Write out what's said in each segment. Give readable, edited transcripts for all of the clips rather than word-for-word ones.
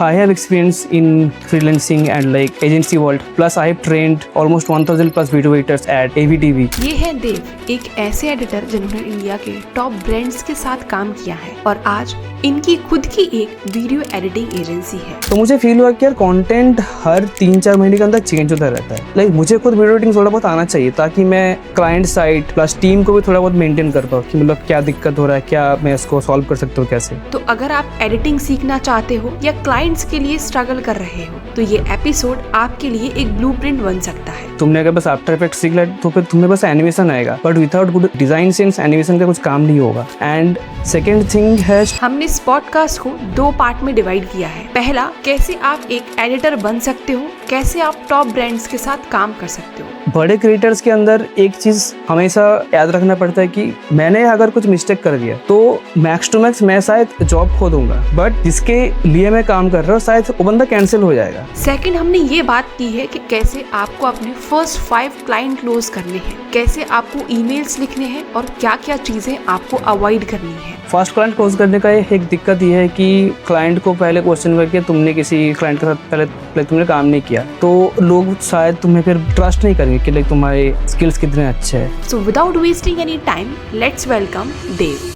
I have experience in freelancing and like agency world. Plus, I have trained almost 1000 plus video editors at AVTV. ये है देव, एक ऐसे editor जिन्होंने India के top brands के साथ काम किया है और आज इनकी खुद की एक वीडियो एडिटिंग एजेंसी है। तो मुझे फील हुआ कि यार कंटेंट हर 3-4 महीने के अंदर चेंज होता रहता है। लाइक मुझे खुद वीडियो एडिटिंग थोड़ा बहुत आना चाहिए ताकि मैं क्लाइंट साइड प्लस टीम को भी थोड़ा बहुत मेंटेन कर पाऊँ कि मतलब क्या दिक्कत हो रहा है, क्या मैं इसको सॉल्व कर सकता हूँ कैसे। तो अगर आप एडिटिंग सीखना चाहते हो या क्लाइंट्स के लिए स्ट्रगल कर रहे हो तो ये एपिसोड आपके लिए एक ब्लूप्रिंट बन सकता है। तुमने अगर बस आफ्टर इफेक्ट सीख लिया तो फिर तुम्हें बस एनिमेशन आएगा, but without good design sense animation का कुछ काम नहीं होगा। एंड सेकेंड थिंग है, हमने इस पॉडकास्ट को 2 पार्ट में डिवाइड किया है। पहला, कैसे आप एक एडिटर बन सकते हो, कैसे आप टॉप ब्रांड्स के साथ काम कर सकते हो। बड़े क्रिएटर्स के अंदर एक चीज हमेशा याद रखना पड़ता है कि मैंने अगर कुछ मिस्टेक कर दिया तो मैक्स टू मैक्स मैं शायद जॉब खो दूंगा, बट जिसके लिए मैं काम कर रहा हूँ शायद वो बंदा कैंसिल हो जाएगा। सेकंड, हमने ये बात की है कि कैसे आपको अपने फर्स्ट 5 क्लाइंट क्लोज करने हैं, कैसे आपको ईमेल्स लिखने हैं और क्या क्या चीजें आपको अवॉइड करनी है। फर्स्ट क्लाइंट क्लोज करने का एक दिक्कत ये है कि क्लाइंट को पहले क्वेश्चन करके तुमने किसी क्लाइंट के साथ पहले तुमने काम नहीं किया तो लोग शायद तुम्हें फिर ट्रस्ट नहीं करेंगे कि लाइक तुम्हारे स्किल्स कितने अच्छे हैं। So without wasting any time, let's welcome Dev.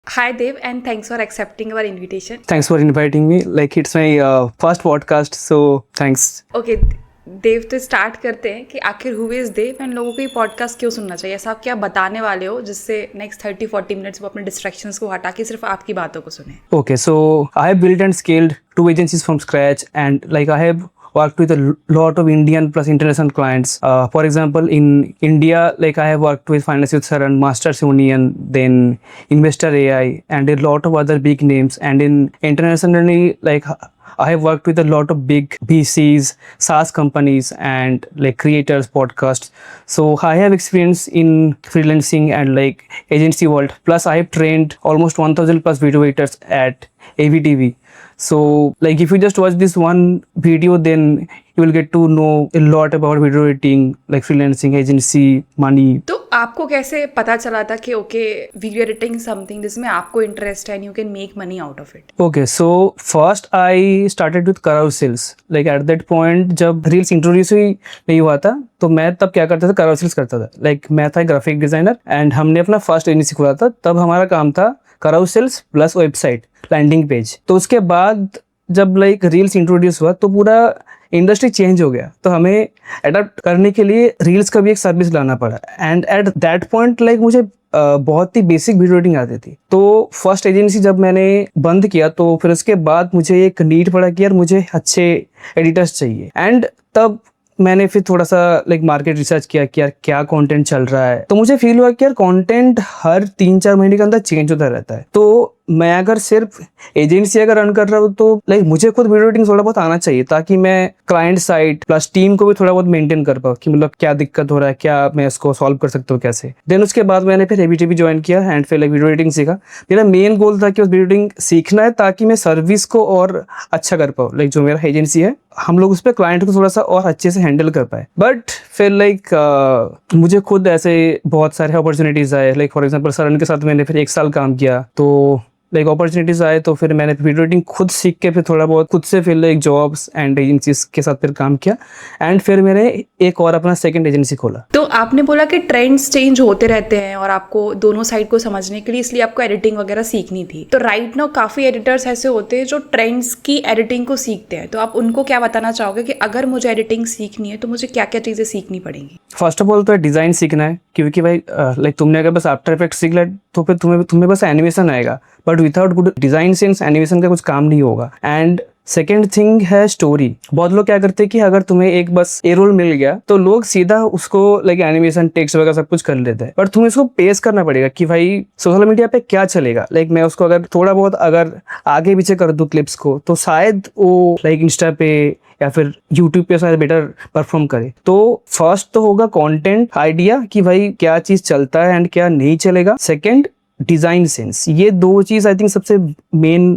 Hi Dev, and thanks for accepting our invitation. Thanks for inviting me. Like it's my first podcast, so thanks. Okay, देव, तो start करते हैं कि आखिर who is Dev and लोगों को ये podcast क्यों सुनना चाहिए। ऐसा आप क्या बताने वाले हो जिससे नेक्स्ट 30-40 मिनट्स वो अपने डिस्ट्रैक्शंस को हटा के सिर्फ आपकी बातों को सुने। Okay, so I have built and scaled 2 agencies from scratch, and like I have worked with a lot of Indian plus international clients. For example, in India, like I have worked with Finance with Saran, Masters Union, then Investor AI, and a lot of other big names. And in internationally, like I have worked with a lot of big VCs, SaaS companies, and like creators, podcasts. So I have experience in freelancing and like agency world. Plus I have trained almost 1000 plus video editors at AVTV. So like if you just watch this one video, then you will get to know a lot about video editing, like freelancing, agency, money. तो आपको कैसे पता चला था कि okay video editing something जिसमें आपको interest है and you can make money out of it. Okay, so first I started with carousels. Like at that point जब रील्स इंट्रोड्यूस ही नहीं हुआ था तो मैं तब क्या करता था, carousels करता था। Like मैं था ग्राफिक डिजाइनर एंड हमने अपना फर्स्ट एजेंसी खोला था। तब हमारा काम था carousels plus website landing page. तो उसके बाद जब लाइक रील्स इंट्रोड्यूस हुआ तो पूरा इंडस्ट्री चेंज हो गया, तो हमें अडॉप्ट करने के लिए रील्स का भी एक सर्विस लाना पड़ा। And at that point like मुझे बहुत ही बेसिक वीडियो एडिटिंग आती थी। तो फर्स्ट एजेंसी जब मैंने बंद किया तो फिर उसके बाद मुझे एक नीड पड़ा कि यार मुझे अच्छे एडिटर्स चाहिए। एंड तब मैंने फिर थोड़ा सा लाइक मार्केट रिसर्च किया कि यार क्या कंटेंट चल रहा है। तो मुझे फील हुआ कि यार कंटेंट हर 3-4 महीने के अंदर चेंज होता रहता है। तो मैं अगर सिर्फ एजेंसी अगर रन कर रहा हूँ तो लाइक मुझे खुद वीडियो एडिटिंग थोड़ा बहुत आना चाहिए ताकि मैं क्लाइंट साइड प्लस टीम को भी थोड़ा बहुत मेंटेन कर पाऊँ कि मतलब क्या दिक्कत हो रहा है, क्या मैं इसको सॉल्व कर सकता हूँ कैसे। देन उसके बाद मैंने फिर ABTV ज्वाइन किया एंड फिर लाइक वीडियो एडिटिंग सीखा। मेरा मेन गोल था कि उस वीडियो एडिटिंग सीखना है ताकि मैं सर्विस को और अच्छा कर पाऊँ। लाइक जो मेरा एजेंसी है हम लोग उस पर क्लाइंट को थोड़ा सा और अच्छे से हैंडल कर पाए। बट फिर लाइक मुझे खुद ऐसे बहुत सारे अपॉर्चुनिटीज आए। लाइक फॉर एग्जांपल सरन के साथ मैंने फिर 1 साल काम किया तो लाइक अपॉर्चुनिटीज आए तो फिर मैंने वीडियो एडिटिंग खुद सीख के फिर थोड़ा बहुत खुद से फिर लाइक जॉब्स एंड एजेंसीज के साथ फिर काम किया। एंड फिर मैंने एक और अपना सेकंड एजेंसी खोला। तो आपने बोला कि ट्रेंड्स चेंज होते रहते हैं और आपको दोनों साइड को समझने के लिए इसलिए आपको एडिटिंग वगैरह सीखनी थी। तो राइट नाउ काफी एडिटर्स ऐसे होते हैं जो ट्रेंड्स की एडिटिंग को सीखते हैं, तो आप उनको क्या बताना चाहोगे कि अगर मुझे एडिटिंग सीखनी है तो मुझे क्या क्या चीजें सीखनी पड़ेंगी। फर्स्ट ऑफ ऑल तो डिजाइन सीखना है क्योंकि भाई लाइक तुमने अगर बस आफ्टर इफेक्ट सीख लिया तो फिर तुम्हें बस एनिमेशन आएगा, but without good design sense animation का कुछ काम नहीं होगा। एंड सेकेंड थिंग है स्टोरी। बहुत लोग क्या करते हैं कि अगर तुम्हें एक बस ए रोल मिल गया तो लोग सीधा उसको लाइक एनिमेशन टेक्स्ट वगैरह सब कुछ कर लेते हैं, बट तुम्हें इसको पेश करना पड़ेगा कि भाई सोशल मीडिया पे क्या चलेगा। लाइक मैं उसको अगर थोड़ा बहुत अगर आगे पीछे कर दूं क्लिप्स को तो शायद वो लाइक इंस्टा पे या फिर यूट्यूब पे शायद बेटर परफॉर्म करे। तो फर्स्ट तो होगा कंटेंट आइडिया कि भाई क्या चीज चलता है एंड क्या नहीं चलेगा। Second design sense. ये 2 चीज आई थिंक सबसे मेन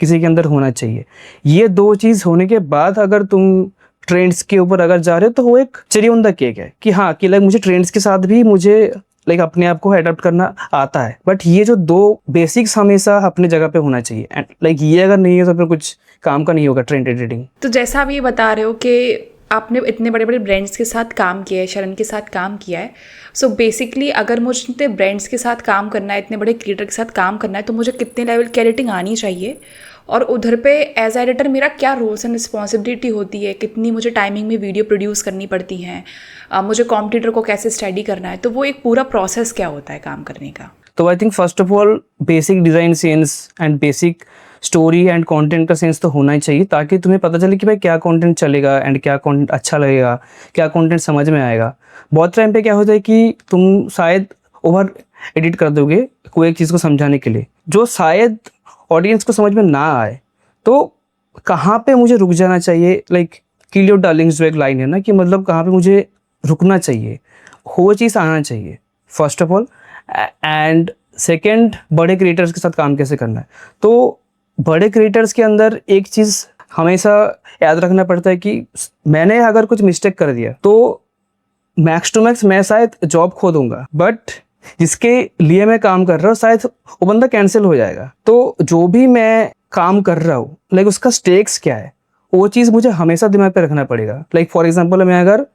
किसी के अंदर होना चाहिए। ये 2 चीज होने के बाद अगर तुम ट्रेंड्स के ऊपर अगर जा रहे हो तो वो एक चेरी ऑन द केक है कि हाँ कि लाइक मुझे ट्रेंड्स के साथ भी मुझे लाइक अपने आप को अडॉप्ट करना आता है, बट ये जो 2 बेसिक्स हमेशा अपने जगह पे होना चाहिए, एंड लाइक ये अगर नहीं है तो फिर कुछ काम का नहीं होगा ट्रेंड एडिटिंग। तो जैसा आप ये बता रहे हो कि आपने इतने बड़े बड़े ब्रांड्स के साथ काम किया है, शरण के साथ काम किया है, सो बेसिकली अगर मुझे इतने ब्रांड्स के साथ काम करना है, इतने बड़े क्रिएटर के साथ काम करना है, तो मुझे कितने लेवल की एडिटिंग आनी चाहिए, और उधर पे एज एडिटर मेरा क्या रोल्स एंड रिस्पॉन्सिबिलिटी होती है, कितनी मुझे टाइमिंग में वीडियो प्रोड्यूस करनी पड़ती हैं, मुझे कॉम्पिटिटर को कैसे स्टडी करना है, तो वो एक पूरा प्रोसेस क्या होता है काम करने का? तो I think first of all basic design sense and basic story and content का सेंस तो होना ही चाहिए, ताकि तुम्हें पता चले कि भाई क्या कंटेंट चलेगा एंड क्या कंटेंट अच्छा लगेगा, क्या कंटेंट समझ में आएगा। बहुत टाइम पे क्या होता है कि तुम शायद ओवर एडिट कर दोगे कोई एक चीज़ को समझाने के लिए, जो शायद ऑडियंस को समझ में ना आए। तो कहाँ पे मुझे रुक जाना चाहिए, लाइक किल योर डार्लिंग्स जो एक लाइन है ना, कि मतलब कहाँ पे मुझे रुकना चाहिए, वो चीज़ आना चाहिए first of all. And second, बड़े क्रिएटर्स के साथ काम कैसे करना है। तो बड़े क्रिएटर्स के अंदर एक चीज़ हमेशा याद रखना पड़ता है कि मैंने अगर कुछ मिस्टेक कर दिया तो मैक्स टू मैक्स मैं शायद जॉब खो दूंगा, बट जिसके लिए मैं काम कर रहा हूँ शायद वो बंदा कैंसिल हो जाएगा। तो जो भी मैं काम कर रहा हूँ, लाइक उसका स्टेक्स क्या है, वो चीज़ मुझे हमेशा दिमाग पे रखना पड़ेगा। लाइक फॉर एग्जांपल, मैं अगर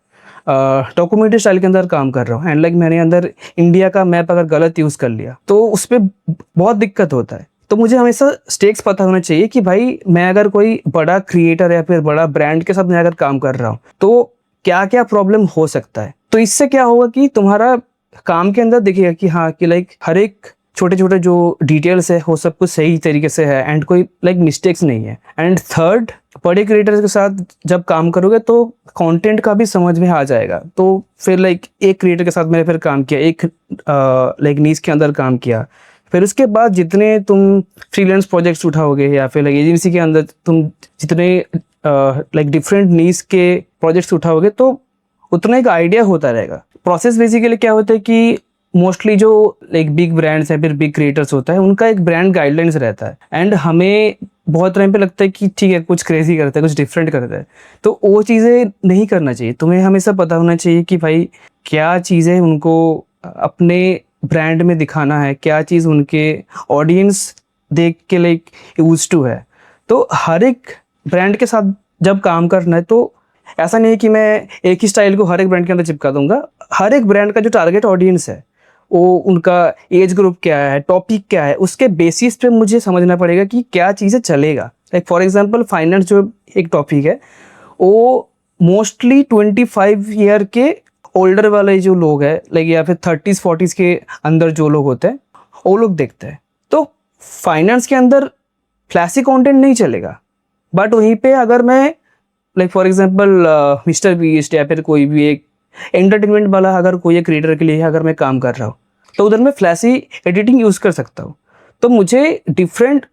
डॉक्यूमेंट्री स्टाइल के अंदर काम कर रहा हूँ एंड लाइक मैंने अंदर इंडिया का मैप अगर गलत यूज़ कर लिया तो उस पर बहुत दिक्कत होता है। तो मुझे हमेशा स्टेक्स पता होना चाहिए कि भाई मैं अगर कोई बड़ा क्रिएटर या फिर बड़ा ब्रांड के साथ मैं अगर काम कर रहा हूँ तो क्या क्या प्रॉब्लम हो सकता है। तो इससे क्या होगा कि तुम्हारा काम के अंदर दिखेगा कि हाँ, कि लाइक हर एक छोटे छोटे जो डिटेल्स है वो सब कुछ सही तरीके से है एंड कोई लाइक मिस्टेक्स नहीं है। एंड थर्ड, बड़े क्रिएटर्स के साथ जब काम करोगे तो कंटेंट का भी समझ में आ जाएगा। तो फिर लाइक एक क्रिएटर के साथ मैंने फिर काम किया, एक लाइक नीश के अंदर काम किया, फिर उसके बाद जितने तुम फ्रीलांस प्रोजेक्ट्स उठाओगे या फिर लाइक एजेंसी के अंदर तुम जितने लाइक डिफरेंट नीश के प्रोजेक्ट्स उठाओगे तो उतना एक आइडिया होता रहेगा। प्रोसेस बेसिकली क्या होता है कि मोस्टली जो लाइक बिग ब्रांड्स है फिर बिग क्रिएटर्स होता है, उनका एक ब्रांड गाइडलाइंस रहता है एंड हमें बहुत टाइम पे लगता है कि ठीक है कुछ क्रेजी करता है, कुछ डिफरेंट करता है, तो वो चीज़ें नहीं करना चाहिए। तुम्हें हमेशा पता होना चाहिए कि भाई क्या चीज़ें उनको अपने ब्रांड में दिखाना है, क्या चीज़ उनके ऑडियंस देख के लाइक यूज टू है। तो हर एक ब्रांड के साथ जब काम करना है तो ऐसा नहीं है कि मैं एक ही स्टाइल को हर एक ब्रांड के अंदर चिपका दूंगा। हर एक ब्रांड का जो टारगेट ऑडियंस है, वो उनका एज ग्रुप क्या है, टॉपिक क्या है, उसके बेसिस पे मुझे समझना पड़ेगा कि क्या चीज़ें चलेगा। लाइक फॉर एग्जांपल फाइनेंस जो एक टॉपिक है वो मोस्टली 25 ईयर के ओल्डर वाले जो लोग हैं लाइक या फिर 30s 40s के अंदर जो लोग होते हैं वो लोग देखते हैं। तो फाइनेंस के अंदर फ्लैशी कंटेंट नहीं चलेगा, बट वहीं पे अगर मैं like for example mister beast या फिर कोई भी एक एंटरटेनमेंट वाला अगर कोई एक क्रिएटर के लिए अगर मैं काम कर रहा हूँ तो उधर मैं फ्लैशी एडिटिंग यूज़ कर सकता हूँ। तो मुझे डिफरेंट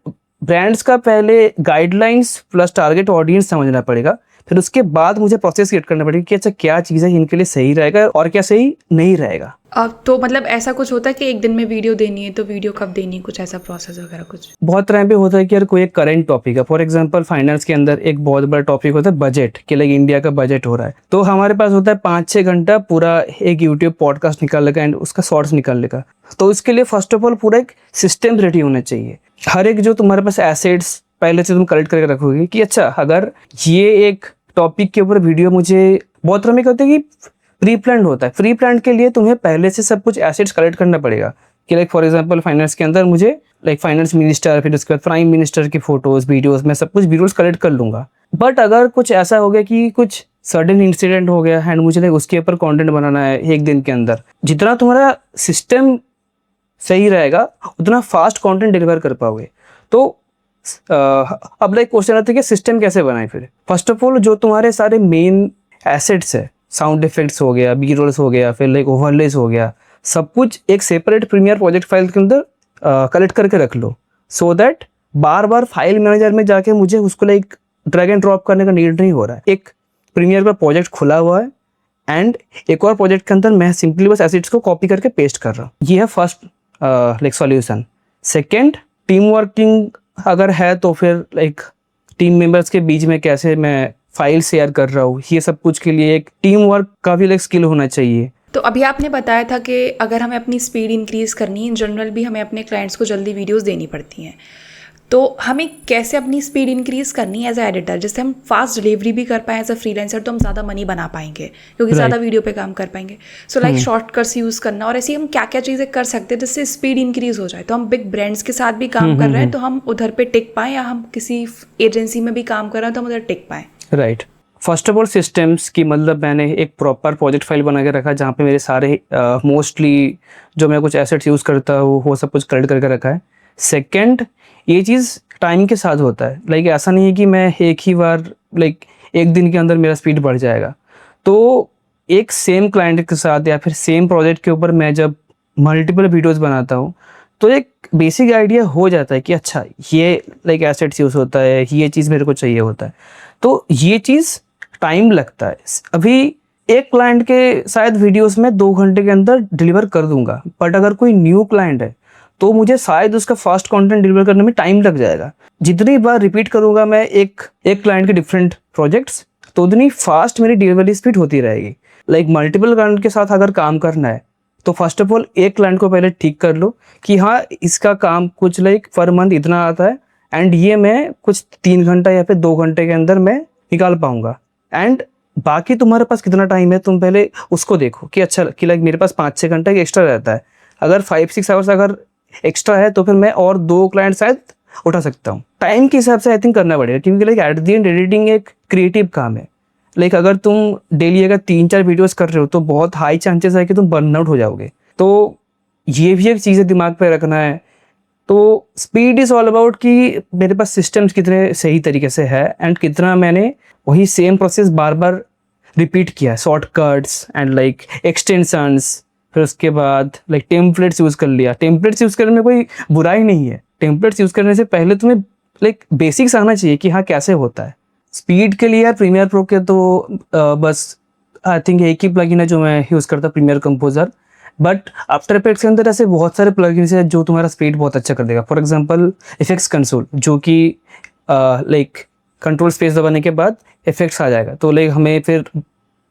ब्रांड्स का पहले गाइडलाइंस प्लस टारगेट ऑडियंस समझना पड़ेगा, फिर उसके बाद मुझे प्रोसेस क्रिएट करना पड़ेगा कि अच्छा क्या चीज़ें इनके लिए सही रहेगा और क्या सही नहीं रहेगा। अब तो मतलब ऐसा कुछ होता है कि एक दिन में वीडियो देनी है तो वीडियो कब देनी है, कुछ ऐसा प्रोसेस वगैरह कुछ? बहुत टाइम पे होता है कि यार कोई एक करंट टॉपिक है, फॉर एग्जांपल फाइनेंस के अंदर एक बहुत बड़ा टॉपिक होता है बजट, कि लाइक इंडिया का बजट हो रहा है, तो हमारे पास होता है 5-6 घंटा पूरा एक यूट्यूब पॉडकास्ट निकालने का एंड उसका शॉर्ट्स निकालने का। तो इसके लिए फर्स्ट ऑफ ऑल पूरा एक सिस्टम रेडी होना चाहिए। हर एक जो तुम्हारे पास एसेट्स पहले से तुम कलेक्ट करके रखोगे कि अच्छा अगर ये एक टॉपिक के ऊपर वीडियो मुझे बहुत तरह में कहते हैं कि प्री प्लान होता है। प्री प्लान के लिए तुम्हें पहले से सब कुछ एसेट्स कलेक्ट करना पड़ेगा कि लाइक फॉर एग्जांपल फाइनेंस के अंदर मुझे लाइक फाइनेंस मिनिस्टर फिर उसके बाद प्राइम मिनिस्टर की फोटोज वीडियोस मैं सब कुछ वीडियोस कलेक्ट कर लूँगा। बट अगर कुछ ऐसा हो गया कि कुछ सडन इंसिडेंट हो गया एंड मुझे लाइक उसके ऊपर कंटेंट बनाना है एक दिन के अंदर, जितना तुम्हारा सिस्टम सही रहेगा उतना फास्ट कंटेंट डिलीवर कर पाओगे। तो अब लाइक क्वेश्चन आता है कि सिस्टम कैसे बनाए। फिर फर्स्ट ऑफ ऑल जो तुम्हारे सारे मेन एसेट्स है, साउंड इफेक्ट्स हो गया, बी रोल्स हो गया, फिर लाइक ओवरलेस हो गया, सब कुछ एक सेपरेट प्रीमियर प्रोजेक्ट फाइल के अंदर कलेक्ट करके रख लो, सो दैट बार बार फाइल मैनेजर में जाके मुझे उसको लाइक ड्रैग एंड ड्रॉप करने का नीड नहीं हो रहा है। एक प्रीमियर का प्रोजेक्ट खुला हुआ है एंड एक और प्रोजेक्ट के अंदर मैं सिंपली बस एसेट्स को कॉपी करके पेस्ट कर रहा हूँ। ये है first like solution. Second, team working अगर है तो फिर लाइक टीम मेंबर्स के बीच में कैसे मैं फाइल शेयर कर रहा हूँ, ये सब कुछ के लिए एक टीम वर्क का भी लाइक स्किल होना चाहिए। तो अभी आपने बताया था कि अगर हमें अपनी स्पीड इंक्रीज़ करनी है, इन जनरल भी हमें अपने क्लाइंट्स को जल्दी वीडियोस देनी पड़ती हैं, तो हमें कैसे अपनी स्पीड इंक्रीज़ करनी है एज अ एडिटर, जिससे हम फास्ट डिलीवरी भी कर पाएँ एज अ फ्रीलांसर, तो हम ज़्यादा मनी बना पाएंगे क्योंकि ज़्यादा वीडियो पे काम कर पाएंगे। सो लाइक शॉर्टकट्स यूज़ करना, और ऐसे हम क्या क्या चीज़ें कर सकते हैं जिससे स्पीड इंक्रीज़ हो जाए, तो हम बिग ब्रांड्स के साथ भी काम कर रहे हैं तो हम उधर पे टिक पाएँ, या हम किसी एजेंसी में भी काम कर रहे हैं तो हम उधर टिक पाएँ। Right. First of all systems की, मतलब मैंने एक प्रॉपर प्रोजेक्ट फाइल बना के रखा जहाँ पे मेरे सारे मोस्टली जो मैं कुछ एसेट्स यूज़ करता हूँ वो सब कुछ कलेक्ट करके रखा है। सेकंड, ये चीज़ टाइम के साथ होता है, लाइक ऐसा नहीं है कि मैं एक ही बार लाइक एक दिन के अंदर मेरा स्पीड बढ़ जाएगा। तो एक सेम क्लाइंट के साथ या फिर सेम प्रोजेक्ट के ऊपर मैं जब मल्टीपल वीडियोस बनाता हूँ तो एक बेसिक आइडिया हो जाता है कि अच्छा ये लाइक एसेट्स यूज़ होता है, ये चीज़ मेरे को चाहिए होता है। तो ये चीज़ टाइम लगता है। अभी एक क्लाइंट के शायद वीडियोस में 2 घंटे के अंदर डिलीवर कर दूंगा, बट अगर कोई न्यू क्लाइंट है तो मुझे शायद उसका फास्ट कंटेंट डिलीवर करने में टाइम लग जाएगा। जितनी बार रिपीट करूंगा मैं एक क्लाइंट के डिफरेंट प्रोजेक्ट्स, तो उतनी फास्ट मेरी डिलीवरी स्पीड होती रहेगी। लाइक मल्टीपल क्लाइंट के साथ अगर काम करना है तो फर्स्ट ऑफ ऑल एक क्लाइंट को पहले ठीक कर लो कि हाँ इसका काम कुछ लाइक पर मंथ इतना आता है एंड ये मैं कुछ 3 घंटा या फिर 2 घंटे के अंदर मैं निकाल पाऊंगा। एंड बाकी तुम्हारे पास कितना टाइम है तुम पहले उसको देखो कि अच्छा कि लाइक मेरे पास 5-6 घंटा एक्स्ट्रा रहता है, अगर 5-6 आवर्स अगर एक्स्ट्रा है तो फिर मैं और 2 क्लाइंट शायद उठा सकता हूँ। टाइम के हिसाब से आई थिंक करना पड़ेगा, क्योंकि like at the end editing एक क्रिएटिव काम है। लाइक अगर तुम डेली अगर 3-4 वीडियोस कर रहे हो तो बहुत हाई चांसेस है कि तुम बर्न आउट हो जाओगे। तो ये भी एक चीज़ है दिमाग पे रखना है। तो स्पीड इज़ ऑल अबाउट कि मेरे पास सिस्टम्स कितने सही तरीके से है एंड कितना मैंने वही सेम प्रोसेस बार बार रिपीट किया है, शॉर्टकट्स एंड लाइक एक्सटेंशंस, फिर उसके बाद लाइक टेम्पलेट्स यूज़ कर लिया। टेम्पलेट्स यूज़ करने में कोई बुराई नहीं है, टेम्पलेट्स यूज़ करने से पहले तुम्हें लाइक बेसिक्स आना चाहिए कि हाँ कैसे होता है। स्पीड के लिए यार प्रीमियर प्रो के तो बस आई थिंक एक ही प्लगइन है जो मैं यूज़ करता, premiere composer. But after effects के अंदर ऐसे बहुत सारे प्लगइन्स हैं जो तुम्हारा स्पीड बहुत अच्छा कर देगा। फॉर एग्जांपल इफेक्ट्स कंसोल, जो कि लाइक कंट्रोल स्पेस दबाने के बाद इफेक्ट्स आ जाएगा, तो लाइक हमें फिर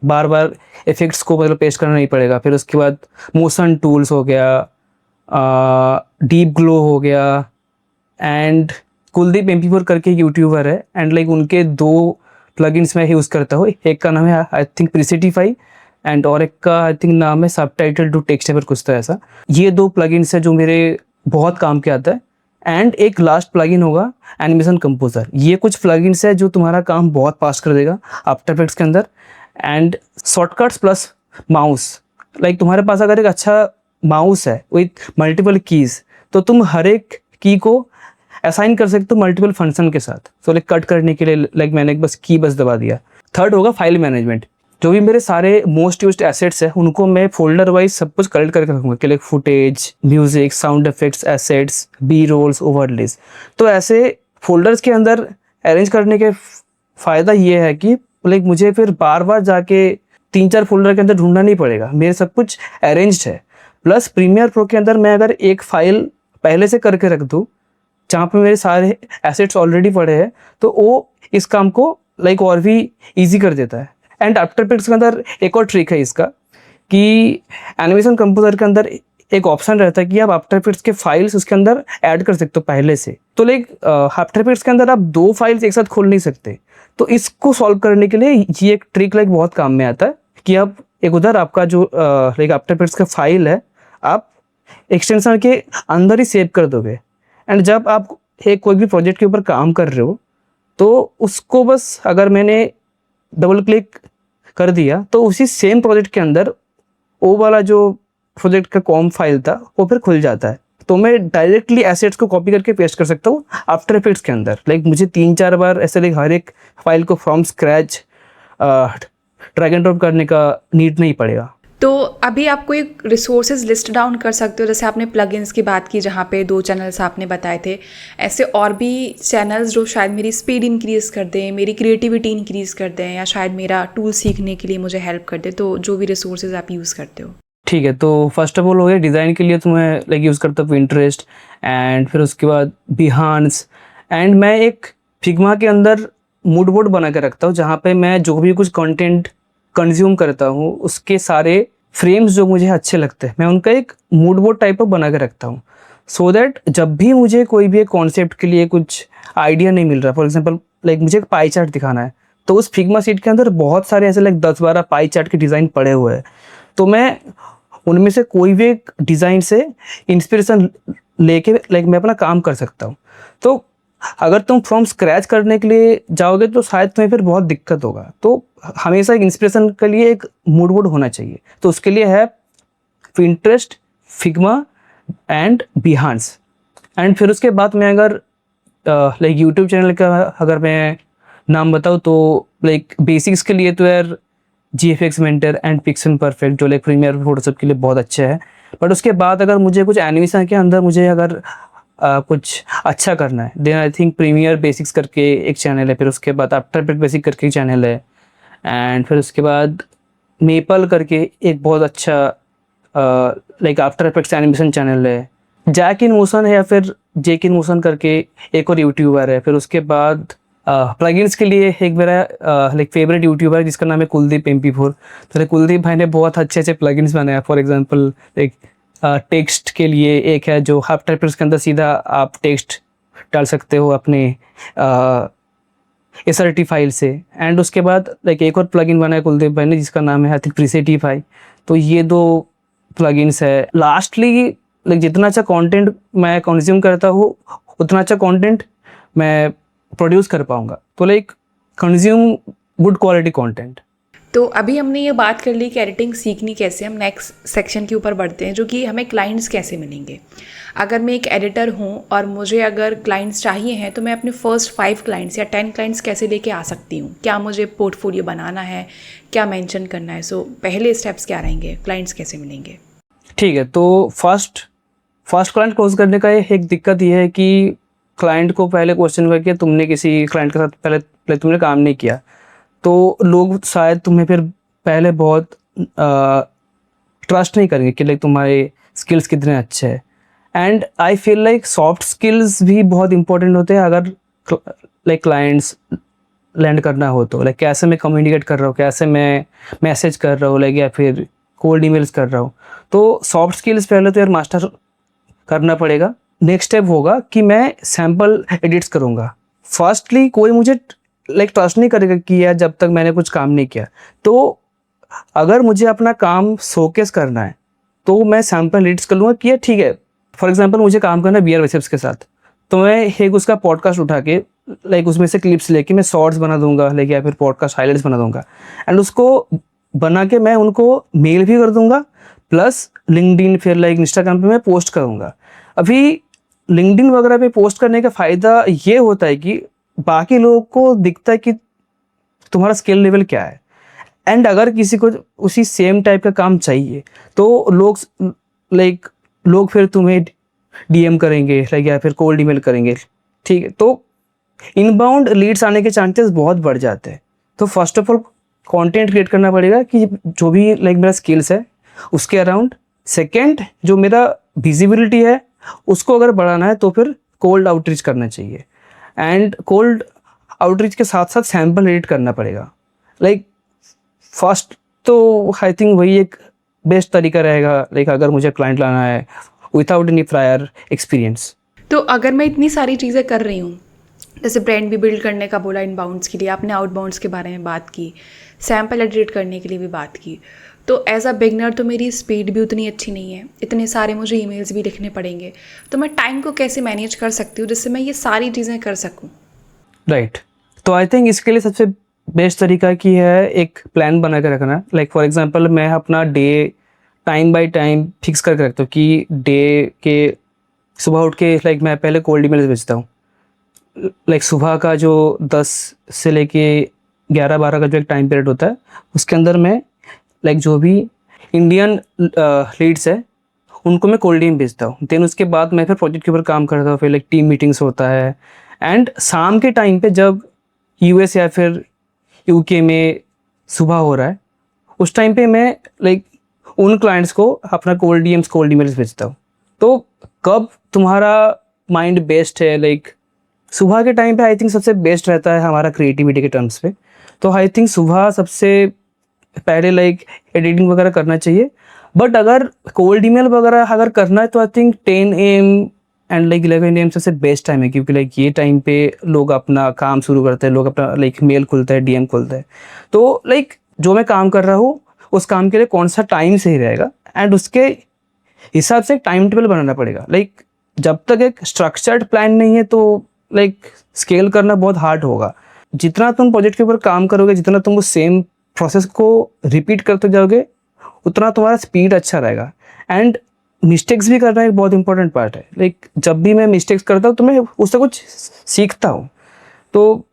बार बार इफेक्ट्स को मतलब पेस्ट करना नहीं पड़ेगा। फिर उसके बाद मोशन टूल्स हो गया, डीप ग्लो हो गया, एंड कुलदीप MP4 करके यूट्यूबर है एंड लाइक उनके 2 प्लगइन्स मैं यूज़ करता हूँ। एक का नाम है आई थिंक प्रीसिटीफाई एंड और एक का आई थिंक नाम है सबटाइटल टू टेक्स्ट है, कुछ तो ऐसा। ये 2 प्लगइन्स है जो मेरे बहुत काम के आता है। एंड एक लास्ट प्लगइन होगा एनिमेशन कंपोजर। ये कुछ प्लगइन्स है जो तुम्हारा काम बहुत फास्ट कर देगा आफ्टर इफेक्ट्स के अंदर। And shortcuts plus mouse, like तुम्हारे पास अगर एक अच्छा माउस है विथ मल्टीपल कीज़ तो तुम हर एक की को असाइन कर सकते हो मल्टीपल फंक्शन के साथ। तो लाइक कट करने के लिए लाइक मैंने बस की बस दबा दिया। थर्ड होगा फाइल मैनेजमेंट। जो भी मेरे सारे मोस्ट यूज्ड एसेट्स हैं उनको मैं फोल्डर वाइज सब कुछ कलेक्ट करके रखूँगा कि like footage, music, sound effects, assets, B rolls, overlays. तो ऐसे फोल्डर्स के अंदर अरेंज करने के फ़ायदा ये है कि लाइक मुझे फिर बार बार जाके 3-4 फोल्डर के अंदर ढूंढना नहीं पड़ेगा, मेरे सब कुछ अरेंज्ड है। प्लस प्रीमियर प्रो के अंदर मैं अगर एक फाइल पहले से करके रख दूँ जहाँ पे मेरे सारे एसेट्स ऑलरेडी पड़े हैं तो वो इस काम को लाइक और भी ईजी कर देता है। एंड आफ्टर इफेक्ट्स के अंदर एक और ट्रिक है इसका कि एनिमेशन कंपोजर के अंदर एक ऑप्शन रहता है कि आप आफ्टर इफेक्ट्स के फाइल्स उसके अंदर ऐड कर सकते हो पहले से। तो लाइक आफ्टर इफेक्ट्स के अंदर आप 2 फाइल्स एक साथ खोल नहीं सकते, तो इसको सॉल्व करने के लिए ये एक ट्रिक लाइक बहुत काम में आता है कि आप एक उधर आपका जो लाइक आफ्टर इफेक्ट्स का फाइल है आप एक्सटेंशन के अंदर ही सेव कर दोगे। एंड जब आप एक कोई भी प्रोजेक्ट के ऊपर काम कर रहे हो तो उसको बस अगर मैंने डबल क्लिक कर दिया तो उसी सेम प्रोजेक्ट के अंदर वो वाला जो प्रोजेक्ट का कॉम फाइल था वो फिर खुल जाता है। तो मैं डायरेक्टली एसेट्स को कॉपी करके पेस्ट कर सकता हूँ आफ्टर इफेक्ट्स के अंदर। लाइक मुझे 3-4 बार ऐसे लाइक हर एक फाइल को from scratch drag and drop करने का नीड नहीं पड़ेगा। तो अभी आप कोई रिसोर्सेज लिस्ट डाउन कर सकते हो, जैसे आपने प्लगइन्स की बात की जहाँ पे 2 चैनल्स आपने बताए थे, ऐसे और भी चैनल्स जो शायद मेरी स्पीड इंक्रीज़ कर दें, मेरी क्रिएटिविटी इंक्रीज़ कर दें, या शायद मेरा टूल सीखने के लिए मुझे हेल्प कर दे, तो जो भी रिसोर्सेज आप यूज़ करते हो। ठीक है, तो फर्स्ट ऑफ ऑल हो गया डिज़ाइन के लिए तो मैं लाइक यूज़ करता हूँ पिंटरेस्ट, एंड फिर उसके बाद बिहांस, एंड मैं एक फिग्मा के अंदर मूड बोर्ड बना के रखता हूँ जहाँ पे मैं जो भी कुछ कंटेंट कंज्यूम करता हूँ उसके सारे फ्रेम्स जो मुझे अच्छे लगते हैं मैं उनका एक मूड बोर्ड टाइप ऑफ बना के रखता हूँ, सो दैट जब भी मुझे कोई भी एक कॉन्सेप्ट के लिए कुछ आइडिया नहीं मिल रहा, फॉर एग्जांपल लाइक मुझे एक पाई चार्ट दिखाना है, तो उस फिग्मा शीट के अंदर बहुत सारे ऐसे लाइक 10-12 पाई चार्ट के डिज़ाइन पड़े हुए हैं, तो मैं उनमें से कोई भी एक डिज़ाइन से इंस्पिरेशन लेके लाइक मैं अपना काम कर सकता हूँ। तो अगर तुम फ्रॉम स्क्रैच करने के लिए जाओगे तो शायद तुम्हें फिर बहुत दिक्कत होगा, तो हमेशा एक इंस्पिरेशन के लिए एक मूड बोर्ड होना चाहिए, तो उसके लिए है Pinterest, Figma and Behance. And फिर उसके बाद मैं अगर लाइक यूट्यूब चैनल का अगर मैं नाम बताऊँ तो लाइक बेसिक्स के लिए तो यार GFX mentor and pixel perfect जो लाइक प्रीमियर फोटोशॉप के लिए बहुत अच्छे है। बट उसके बाद अगर मुझे कुछ एनिमेशन के अंदर मुझे अगर कुछ अच्छा करना है then I think premiere basics करके एक चैनल है, फिर उसके बाद आफ्टर इफेक्ट बेसिक करके एक चैनल है, एंड फिर उसके बाद मेपल करके एक बहुत अच्छा like after effects animation channel है, जैक इन मोशन है या फिर जेक इन मोशन करके एक और यूट्यूबर है। फिर उसके बाद प्लगइन्स के लिए एक मेरा लाइक फेवरेट यूट्यूबर है जिसका नाम है कुलदीप MP4। तो like, कुलदीप भाई ने बहुत अच्छे अच्छे प्लगइन्स बनाया, फॉर एग्जांपल लाइक टेक्स्ट के लिए एक है जो आफ्टर इफेक्ट्स के अंदर सीधा आप टेक्स्ट डाल सकते हो अपने SRT फाइल से, एंड उसके बाद लाइक एक और प्लगइन बनाया कुलदीप भाई ने जिसका नाम है आई थिंक प्रीसेटिफाई। तो ये 2 प्लगइन्स है। लास्टली लाइक जितना अच्छा कंटेंट मैं कंज्यूम करता हूँ उतना अच्छा कंटेंट मैं प्रोड्यूस कर पाऊँगा, तो like consume good quality content. तो अभी हमने ये बात कर ली कि एडिटिंग सीखनी कैसे, हम नेक्स्ट सेक्शन के ऊपर बढ़ते हैं जो कि हमें क्लाइंट्स कैसे मिलेंगे। अगर मैं एक एडिटर हूँ और मुझे अगर क्लाइंट्स चाहिए हैं तो मैं अपने फर्स्ट 5 क्लाइंट्स या 10 क्लाइंट्स कैसे लेके आ सकती हूँ, क्या मुझे पोर्टफोलियो बनाना है, क्या मेंशन करना है, सो पहले स्टेप्स क्या रहेंगे, क्लाइंट्स कैसे मिलेंगे? ठीक है, तो फर्स्ट क्लाइंट क्लोज करने का एक दिक्कत ये है कि क्लाइंट को पहले क्वेश्चन करके तुमने किसी क्लाइंट के साथ पहले तुमने काम नहीं किया, तो लोग शायद तुम्हें फिर पहले बहुत ट्रस्ट नहीं करेंगे कि लाइक तुम्हारे स्किल्स कितने अच्छे हैं। And I feel like soft skills भी बहुत इंपॉर्टेंट होते हैं अगर लाइक क्लाइंट्स लैंड करना हो तो, लाइक कैसे मैं कम्युनिकेट कर रहा हूँ, कैसे मैं मैसेज कर रहा हूँ लाइक या फिर कोल्ड ईमेल्स कर रहा हूँ, तो सॉफ्ट स्किल्स पहले तो यार मास्टर करना पड़ेगा। नेक्स्ट स्टेप होगा कि मैं सैम्पल एडिट्स करूँगा। फर्स्टली कोई मुझे लाइक ट्रस्ट नहीं करेगा कि यार जब तक मैंने कुछ काम नहीं किया, तो अगर मुझे अपना काम शोकेस करना है तो मैं सैम्पल एडिट्स कर लूँगा कि यार ठीक है, फॉर एग्जांपल मुझे काम करना है बियर बिसेप्स के साथ, तो मैं एक उसका पॉडकास्ट उठा के लाइक उसमें से क्लिप्स लेके मैं शॉर्ट्स बना दूंगा लाइक या फिर पॉडकास्ट हाइलाइट्स बना दूंगा, एंड उसको बना के मैं उनको मेल भी कर दूंगा, प्लस लिंक्डइन फिर लाइक इंस्टाग्राम पे मैं पोस्ट करूंगा। अभी लिंक्डइन वगैरह पे पोस्ट करने का फ़ायदा ये होता है कि बाकी लोगों को दिखता है कि तुम्हारा स्किल लेवल क्या है, एंड अगर किसी को उसी सेम टाइप का काम चाहिए तो लोग फिर तुम्हें DM करेंगे लाइक या फिर कोल्ड ईमेल करेंगे, ठीक है, तो इनबाउंड लीड्स आने के चांसेस बहुत बढ़ जाते हैं। तो first of all content create करना पड़ेगा कि जो भी लाइक मेरा स्किल्स है उसके अराउंड। सेकंड, जो मेरा विजिबिलिटी है उसको अगर बढ़ाना है तो फिर कोल्ड आउटरीच करना चाहिए, एंड कोल्ड आउटरीच के साथ साथ सैम्पल एडिट करना पड़ेगा। लाइक फर्स्ट तो आई थिंक वही एक बेस्ट तरीका रहेगा लाइक अगर मुझे क्लाइंट लाना है विदाउट एनी प्रायर एक्सपीरियंस। तो अगर मैं इतनी सारी चीज़ें कर रही हूँ, जैसे ब्रांड भी बिल्ड करने का बोला, इनबाउंड्स के लिए आपने आउटबाउंड्स के बारे में बात की, सैम्पल एडिट करने के लिए भी बात की, तो एज अ बिगनर तो मेरी स्पीड भी उतनी अच्छी नहीं है, इतने सारे मुझे ईमेल्स भी लिखने पड़ेंगे, तो मैं टाइम को कैसे मैनेज कर सकती हूँ जिससे मैं ये सारी चीज़ें कर सकूँ? राइट, तो आई थिंक इसके लिए सबसे बेस्ट तरीका की है एक प्लान बना के रखना। लाइक फॉर एग्जांपल मैं अपना day time by time fix करके रखता हूँ कि डे के सुबह उठ के लाइक मैं पहले कोल्ड ईमेल्स भेजता हूँ, लाइक सुबह का जो 10 से लेके 11-12 का जो एक टाइम पीरियड होता है उसके अंदर मैं लाइक जो भी इंडियन लीड्स है उनको मैं कोल्ड ईमेल भेजता हूँ। देन उसके बाद मैं फिर प्रोजेक्ट के ऊपर काम करता हूँ, फिर लाइक टीम मीटिंग्स होता है, एंड शाम के टाइम पे जब US या फिर UK में सुबह हो रहा है उस टाइम पे मैं लाइक उन क्लाइंट्स को अपना कोल्ड ईमेल्स भेजता हूँ। तो कब तुम्हारा माइंड बेस्ट है, लाइक सुबह के टाइम पे आई थिंक सबसे बेस्ट रहता है हमारा क्रिएटिविटी के टर्म्स पे। तो आई थिंक सुबह सबसे पहले लाइक एडिटिंग वगैरह करना चाहिए। बट अगर कोल्ड ईमेल वगैरह अगर करना है तो I think 10 AM and like 11 AM सबसे बेस्ट टाइम है, क्योंकि लाइक ये टाइम पे लोग अपना काम शुरू करते हैं, लोग अपना लाइक मेल खुलता है, DM खुलता है। तो लाइक जो मैं काम कर रहा हूँ उस काम के लिए कौन सा टाइम सही रहेगा, एंड उसके हिसाब से एक टाइम टेबल बनाना पड़ेगा। लाइक जब तक एक स्ट्रक्चर्ड प्लान नहीं है तो लाइक स्केल करना बहुत हार्ड होगा। जितना तुम प्रोजेक्ट के ऊपर काम करोगे, जितना तुम उस सेम प्रोसेस को रिपीट करते जाओगे, उतना तुम्हारा स्पीड अच्छा रहेगा। एंड मिस्टेक्स भी करना एक बहुत इंपॉर्टेंट पार्ट है। लाइक जब भी मैं मिस्टेक्स करता हूँ तो मैं उससे कुछ सीखता हूँ। तो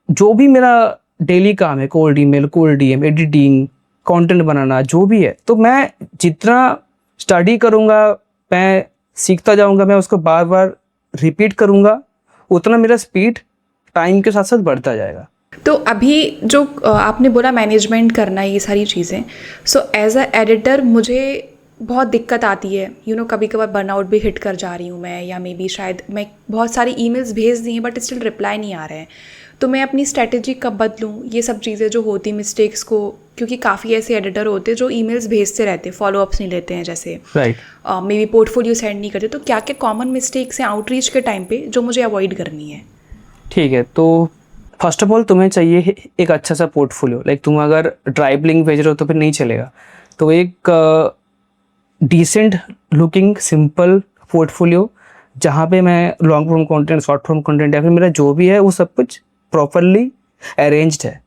जो भी मेरा डेली काम है, cold email, cold DM, editing, content बनाना, जो भी है, तो मैं जितना स्टडी करूँगा, मैं सीखता जाऊँगा, मैं उसको बार बार रिपीट करूँगा, उतना मेरा स्पीड टाइम के साथ साथ बढ़ता जाएगा। तो अभी जो आपने बोला मैनेजमेंट करना, ये सारी चीज़ें, सो एज अ एडिटर मुझे बहुत दिक्कत आती है, कभी कभार बर्नआउट भी हिट कर जा रही हूँ मैं, या मे बी शायद मैं बहुत सारी ईमेल्स भेज दी हैं बट स्टिल रिप्लाई नहीं आ रहे हैं। तो मैं अपनी स्ट्रेटजी कब बदलूँ, ये सब चीज़ें जो होती मिस्टेक्स को, क्योंकि काफ़ी ऐसे एडिटर होते हैं जो ईमेल्स भेजते रहते हैं, फॉलोअप्स नहीं लेते हैं, जैसे right. May be portfolio send नहीं करते। तो क्या क्या कॉमन मिस्टेक्स हैं आउटरीच के टाइम पे जो मुझे अवॉइड करनी है? ठीक है, तो फर्स्ट ऑफ ऑल तुम्हें चाहिए एक अच्छा सा पोर्टफोलियो। लाइक तुम अगर ड्राइव लिंक भेज रहे हो तो फिर नहीं चलेगा। तो एक डिसेंट लुकिंग सिंपल पोर्टफोलियो, जहाँ पे मैं long form content, short form content, या फिर मेरा जो भी है वो सब कुछ प्रॉपरली अरेंज्ड है।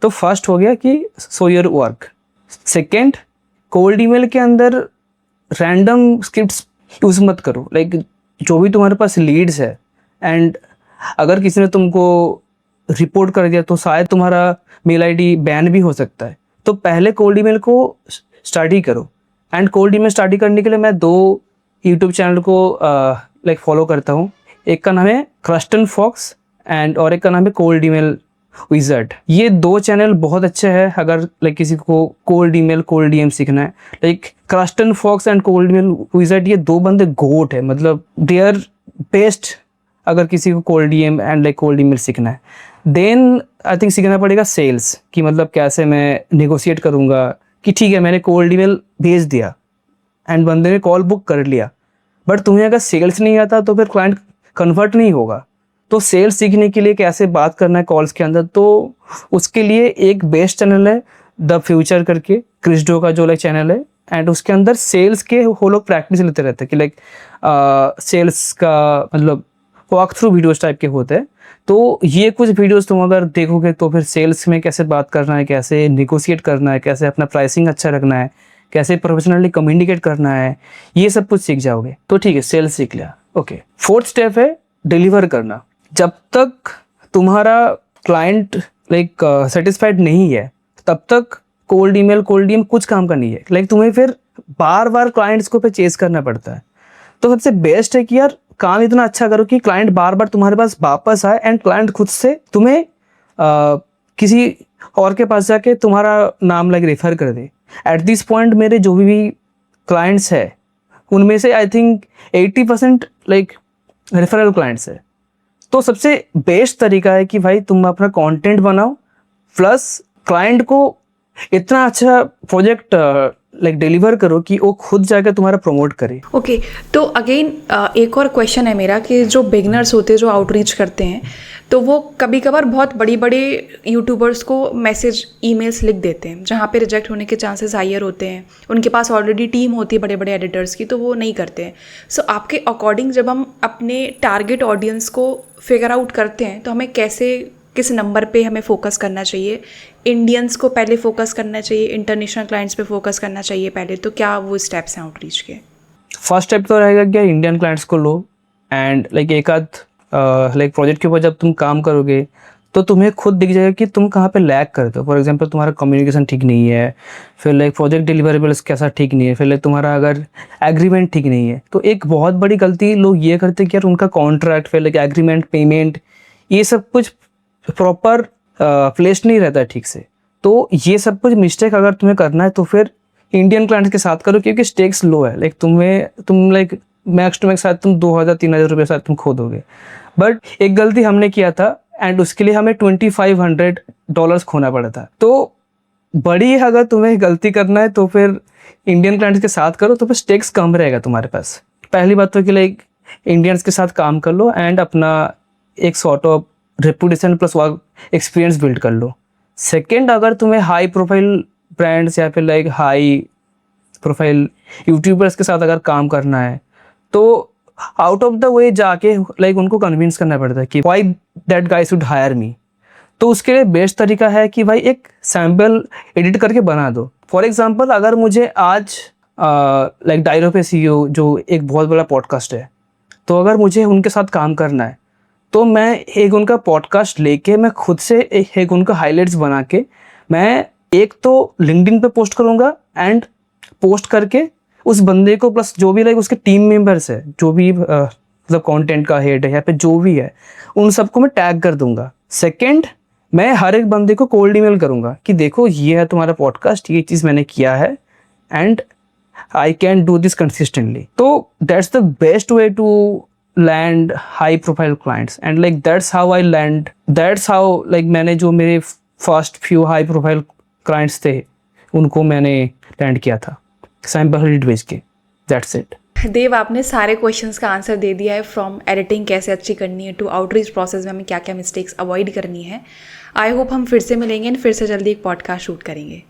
तो फर्स्ट हो गया कि so your work. Second, cold email के अंदर रैंडम स्क्रिप्ट्स यूज़ मत करो। लाइक जो भी तुम्हारे पास लीड्स है, एंड अगर किसी ने तुमको रिपोर्ट कर दिया तो शायद तुम्हारा मेल आईडी बैन भी हो सकता है। तो पहले कोल्ड ईमेल को स्टडी करो। एंड कोल्ड ईमेल स्टडी करने के लिए मैं 2 यूट्यूब चैनल को लाइक फॉलो करता हूँ। एक का नाम है क्रस्टन फॉक्स एंड और एक का नाम है कोल्ड ईमेल विज़र्ड। ये 2 चैनल बहुत अच्छे हैं अगर लाइक किसी को कोल्ड ईमेल, कोल्ड DM सीखना है। Like Kristen Fox and cold email wizard, ये 2 बंदे गोट है, मतलब दे आर बेस्ट अगर किसी को cold DM and like cold email सीखना है। देन आई थिंक सीखना पड़ेगा सेल्स, कि मतलब कैसे मैं निगोशिएट करूँगा कि ठीक है मैंने कोल्ड ईमेल भेज दिया एंड बंदे ने कॉल बुक कर लिया, बट तुम्हें अगर सेल्स नहीं आता तो फिर क्लाइंट कन्वर्ट नहीं होगा। तो सेल्स सीखने के लिए कैसे बात करना है कॉल्स के अंदर, तो उसके लिए एक बेस्ट चैनल है द फ्यूचर करके, क्रिस डो का जो लाइक चैनल है। एंड उसके अंदर सेल्स के वो लोग प्रैक्टिस लेते रहते हैं कि लाइक सेल्स का मतलब वॉक थ्रू वीडियोस टाइप के होते हैं। तो ये कुछ वीडियोस तुम अगर देखोगे तो फिर सेल्स में कैसे बात करना है, कैसे निगोशिएट करना है, कैसे अपना प्राइसिंग अच्छा रखना है, कैसे प्रोफेशनली कम्युनिकेट करना है, ये सब कुछ सीख जाओगे। तो ठीक है, सेल्स सीख लिया। ओके, 4th स्टेप है डिलीवर करना। जब तक तुम्हारा क्लाइंट लाइक सेटिस्फाइड नहीं है तब तक कोल्ड ईमेल, कोल्ड DM कुछ काम का नहीं है। लाइक तुम्हें फिर बार बार क्लाइंट्स को पे चेस करना पड़ता है। तो सबसे बेस्ट है कि यार काम इतना अच्छा करो कि क्लाइंट बार बार तुम्हारे पास वापस आए, एंड क्लाइंट खुद से तुम्हें किसी और के पास जाके तुम्हारा नाम लाइक रेफर कर दे। एट दिस पॉइंट मेरे जो भी क्लाइंट्स है उनमें से I think 80% like referral clients है। तो सबसे बेस्ट तरीका है कि भाई तुम अपना कंटेंट बनाओ, प्लस क्लाइंट को इतना अच्छा प्रोजेक्ट लाइक डिलीवर करो कि वो खुद जाकर तुम्हारा प्रमोट करे। ओके, तो अगेन एक और क्वेश्चन है मेरा कि जो बिगनर्स होते हैं जो आउटरीच करते हैं, तो वो कभी कभार बहुत बड़ी बड़े यूट्यूबर्स को मैसेज, ईमेल्स लिख देते हैं जहाँ पे रिजेक्ट होने के चांसेस हायर होते हैं। उनके पास ऑलरेडी टीम होती है बड़े बड़े एडिटर्स की, तो वो नहीं करते हैं। सो आपके अकॉर्डिंग जब हम अपने टारगेट ऑडियंस को फिगर आउट करते हैं तो हमें कैसे, किस नंबर पे हमें फोकस करना चाहिए? इंडियंस को पहले फोकस करना चाहिए, इंटरनेशनल क्लाइंट्स पे फोकस करना चाहिए पहले? तो क्या वो स्टेप्स हैं आउटरीच के? फर्स्ट स्टेप तो रहेगा कि इंडियन क्लाइंट्स को लो, एंड लाइक एक आध लाइक प्रोजेक्ट के ऊपर जब तुम काम करोगे तो तुम्हें खुद दिख जाएगा कि तुम कहाँ पे लैग करते हो। फॉर एग्जांपल तुम्हारा कम्युनिकेशन ठीक नहीं है, फिर लाइक प्रोजेक्ट डिलीवरेबल्स कैसा ठीक नहीं है, फिर लाइक तुम्हारा अगर एग्रीमेंट ठीक नहीं है। तो एक बहुत बड़ी गलती लोग ये करते हैं कि यार उनका कॉन्ट्रैक्ट, फिर लाइक एग्रीमेंट, पेमेंट, ये सब कुछ प्रॉपर प्लेस नहीं रहता है ठीक से। तो ये सब कुछ मिस्टेक अगर तुम्हें करना है तो फिर इंडियन क्लाइंट्स के साथ करो, क्योंकि स्टेक्स लो है। लाइक तुम लाइक मैक्स टू मैक्स शायद तुम 2000-3000 रुपये शायद तुम खो दोगे। बट एक गलती हमने किया था एंड उसके लिए हमें $2500 खोना पड़ा था। तो बड़ी अगर तुम्हें गलती करना है तो फिर इंडियन क्लाइंट्स के साथ करो, तो फिर स्टेक्स कम रहेगा तुम्हारे पास। पहली बात तो कि लाइक इंडियंस के साथ काम कर लो एंड अपना एक sort of reputation plus work experience build कर लो। सेकेंड, अगर तुम्हें हाई प्रोफाइल ब्रांड्स या फिर लाइक हाई प्रोफाइल यूट्यूबर्स के साथ अगर काम करना है तो आउट ऑफ द वे जाके लाइक उनको कन्विंस करना पड़ता है कि why that guy should hire me. तो उसके लिए बेस्ट तरीका है कि भाई एक सैम्पल एडिट करके बना दो। फॉर एग्जांपल, अगर मुझे आज लाइक डायरो पे सीईओ जो एक बहुत बड़ा पॉडकास्ट है, तो अगर मुझे उनके साथ काम करना है तो मैं एक उनका पॉडकास्ट लेके मैं खुद से एक उनका हाइलाइट्स बना के मैं एक तो लिंक्डइन पे पोस्ट करूँगा एंड पोस्ट करके उस बंदे को प्लस जो भी लाइक उसके टीम मेंबर्स है, जो भी मतलब कंटेंट का हेड है या फिर जो भी है, उन सबको मैं टैग कर दूंगा। सेकंड, मैं हर एक बंदे को कोल्ड ईमेल करूंगा कि देखो ये है तुम्हारा पॉडकास्ट, ये चीज़ मैंने किया है and I can do this consistently. तो that's the best way to land high profile clients and like that's how I land, that's how like मैंने जो मेरे first few high profile clients थे उनको मैंने लैंड किया था सैम्पल एडिट भेज के। That's it. देव, आपने सारे क्वेश्चंस का आंसर दे दिया है, फ्रॉम एडिटिंग कैसे अच्छी करनी है टू आउटरीच प्रोसेस में हमें क्या क्या मिस्टेक्स अवॉइड करनी है। आई होप हम फिर से मिलेंगे एंड फिर से जल्दी एक पॉडकास्ट शूट करेंगे।